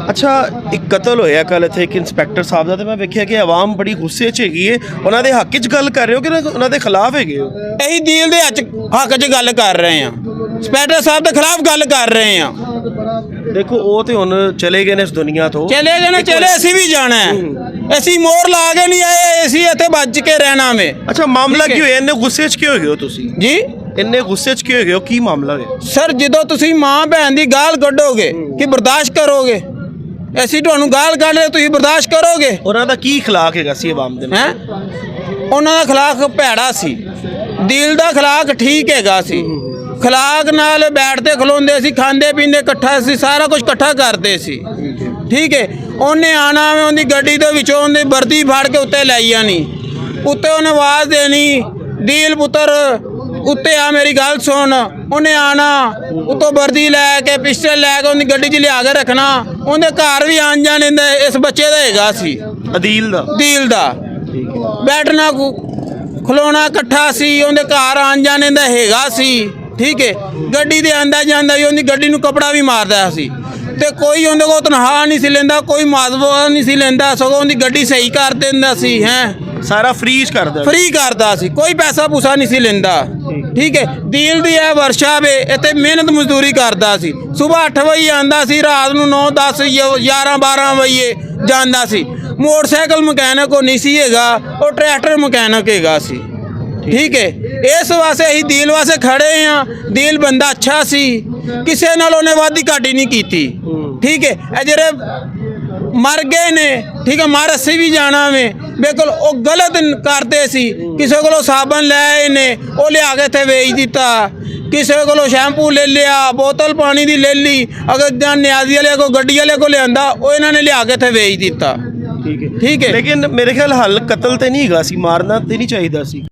ਅੱਛਾ, ਇੱਕ ਕਤਲ ਹੋਇਆ ਕੱਲ ਇੱਥੇ ਇੱਕ ਇੰਸਪੈਕਟਰ ਸਾਹਿਬ ਦਾ, ਤੇ ਮੈਂ ਵੇਖਿਆ ਕਿ ਆਵਾਮ ਬੜੀ ਗੁੱਸੇ 'ਚ ਹੈਗੀ ਹੈ। ਉਹਨਾਂ ਦੇ ਹੱਕ 'ਚ ਗੱਲ ਕਰ ਰਹੇ ਹੋ ਕਿ ਉਹਨਾਂ ਦੇ ਖਿਲਾਫ ਹੈਗੇ ਹੋ? ਅਸੀਂ ਦੀਲ ਦੇ ਹੱਕ 'ਚ ਗੱਲ ਕਰ ਰਹੇ ਹਾਂ, ਇੰਸਪੈਕਟਰ ਸਾਹਿਬ ਦੇ ਖਿਲਾਫ ਗੱਲ ਕਰ ਰਹੇ ਹਾਂ। ਦੇਖੋ ਉਹ ਤੇ ਹੁਣ ਚਲੇ ਗਏ ਨੇ ਇਸ ਦੁਨੀਆ ਤੋਂ, ਚਲੇ ਗਏ ਨੇ, ਚਲੇ ਅਸੀਂ ਵੀ ਜਾਣਾ ਹੈ। ਅਸੀਂ ਮੋਹਰ ਲਾ ਕੇ ਨਹੀਂ ਆਏ, ਅਸੀਂ ਇੱਥੇ ਬਚ ਕੇ ਰਹਿਣਾ ਵੇ। ਅੱਛਾ, ਮਾਮਲਾ ਕੀ ਹੋਇਆ? ਇੰਨੇ ਗੁੱਸੇ 'ਚ ਕਿਉਂ ਹੈਗੇ ਹੋ ਤੁਸੀਂ ਜੀ? ਇੰਨੇ ਗੁੱਸੇ 'ਚ ਕਿਉਂ ਹੈਗੇ ਹੋ? ਕੀ ਮਾਮਲਾ ਹੈ ਸਰ? ਜਦੋਂ ਤੁਸੀਂ ਮਾਂ ਭੈਣ ਦੀ ਗਾਲ ਕੱਢੋਗੇ ਕਿ ਬਰਦਾਸ਼ਤ ਕਰੋਗੇ? ਅਸੀਂ ਤੁਹਾਨੂੰ ਗਾਲ ਕੱਢ ਰਹੇ, ਤੁਸੀਂ ਬਰਦਾਸ਼ਤ ਕਰੋਗੇ? ਉਹਨਾਂ ਦਾ ਕੀ ਖਿਲਾਫ ਹੈਗਾ ਸੀ ਆਵਾਮ ਦੇ ਨਾਲ? ਉਹਨਾਂ ਦਾ ਖਿਲਾਫ ਭੈੜਾ ਸੀ, ਦਿਲ ਦਾ ਖਿਲਾਫ ਠੀਕ ਹੈਗਾ ਸੀ। ਖਿਲਾਫ ਨਾਲ ਬੈਠਦੇ ਖਲੋਂਦੇ ਸੀ, ਖਾਂਦੇ ਪੀਂਦੇ ਇਕੱਠਾ ਸੀ, ਸਾਰਾ ਕੁਝ ਇਕੱਠਾ ਕਰਦੇ ਸੀ। ਠੀਕ ਹੈ, ਉਹਨੇ ਆਣਾ ਵੇ, ਉਹਦੀ ਗੱਡੀ ਦੇ ਵਿੱਚੋਂ ਉਹਦੀ ਵਰਦੀ ਫੜ ਕੇ ਉੱਤੇ ਲੈ ਜਾਣੀ, ਉੱਤੇ ਉਹਨੇ ਆਵਾਜ਼ ਦੇਣੀ, ਦੀਲ ਪੁੱਤਰ ਉੱਤੇ ਆ, ਮੇਰੀ ਗੱਲ ਸੁਣ। ਉਹਨੇ ਆਣਾ, ਉੱਤੋਂ ਵਰਦੀ ਲੈ ਕੇ ਪਿਸਟਲ ਲੈ ਕੇ ਉਹਦੀ ਗੱਡੀ 'ਚ ਲਿਆ ਕੇ ਰੱਖਣਾ। ਉਹਦੇ ਘਰ ਵੀ ਆਣ ਜਾਣ ਇਸ ਬੱਚੇ ਦਾ ਹੈਗਾ ਸੀ, ਅਦੀਲ ਦਾ, ਦੀਲ ਦਾ। ਬੈਠਣਾ ਖਲੋਣਾ ਇਕੱਠਾ ਸੀ, ਉਹਦੇ ਘਰ ਆਣ ਜਾਣ ਦਾ ਹੈਗਾ ਸੀ। ਠੀਕ ਹੈ, ਗੱਡੀ ਦੇ ਆਂਦਾ ਜਾਂਦਾ ਵੀ ਉਹਦੀ ਗੱਡੀ ਨੂੰ ਕੱਪੜਾ ਵੀ ਮਾਰਦਾ ਸੀ, ਤੇ ਕੋਈ ਉਹਦੇ ਕੋਲ ਤਨਖਾਹ ਨਹੀਂ ਸੀ ਲੈਂਦਾ, ਕੋਈ ਮਾਜ਼ਵਾ ਨਹੀਂ ਸੀ ਲੈਂਦਾ, ਸਗੋਂ ਉਹਦੀ ਗੱਡੀ ਸਹੀ ਕਰ ਦਿੰਦਾ ਸੀ। ਸਾਰਾ ਫ੍ਰੀ ਕਰਦਾ ਸੀ, ਕੋਈ ਪੈਸਾ ਪੂਸਾ ਨਹੀਂ ਸੀ ਲੈਂਦਾ। ਠੀਕ ਹੈ, ਦੀਲ ਦੀ ਇਹ ਵਰਸ਼ਾ ਵੇ, ਇੱਥੇ ਮਿਹਨਤ ਮਜ਼ਦੂਰੀ ਕਰਦਾ ਸੀ। ਸਵੇਰ 8 ਵਜੇ ਆਉਂਦਾ ਸੀ, ਰਾਤ ਨੂੰ 9 10 11 12 ਵਜੇ ਜਾਂਦਾ ਸੀ। ਮੋਟਰਸਾਈਕਲ ਮਕੈਨਿਕ ਉਹ ਨਹੀਂ ਸੀ ਹੈਗਾ, ਉਹ ਟਰੈਕਟਰ ਮਕੈਨਿਕ ਹੈਗਾ ਸੀ। ਠੀਕ ਹੈ, ਇਸ ਵਾਸਤੇ ਅਸੀਂ ਦੀਲ ਵਾਸਤੇ ਖੜੇ ਹਾਂ। ਦੀਲ ਬੰਦਾ ਅੱਛਾ ਸੀ, ਕਿਸੇ ਨਾਲ ਉਹਨੇ ਵਾਦੀ ਘਾਟੀ ਨਹੀਂ ਕੀਤੀ। ਠੀਕ ਹੈ, ਇਹ ਜਿਹੜੇ ਮਰ ਗਏ ਨੇ, ਠੀਕ ਹੈ, ਮਰ ਅਸੀਂ ਵੀ ਜਾਣਾ ਵੇ। ਬਿਲਕੁਲ ਉਹ ਗਲਤ ਕਰਦੇ ਸੀ। ਕਿਸੇ ਕੋਲੋਂ ਸਾਬਣ ਲੈ ਆਏ ਨੇ, ਉਹ ਲਿਆ ਕੇ ਇੱਥੇ ਵੇਚ ਦਿੱਤਾ। ਕਿਸੇ ਕੋਲੋਂ ਸ਼ੈਂਪੂ ਲੈ ਲਿਆ, ਬੋਤਲ ਪਾਣੀ ਦੀ ਲੈ ਲਈ। ਅਗਰ ਜਾਂ ਨਿਆਜ਼ੀ ਵਾਲੇ ਕੋਲ, ਗੱਡੀ ਵਾਲੇ ਕੋਲ ਲਿਆਂਦਾ, ਉਹ ਇਹਨਾਂ ਨੇ ਲਿਆ ਕੇ ਇੱਥੇ ਵੇਚ ਦਿੱਤਾ। ਠੀਕ ਹੈ, ਲੇਕਿਨ ਮੇਰੇ ਖਿਆਲ ਹੱਲ ਕਤਲ ਤੇ ਨਹੀਂ ਹੈਗਾ ਸੀ, ਮਾਰਨਾ ਤੇ ਨਹੀਂ ਚਾਹੀਦਾ ਸੀ।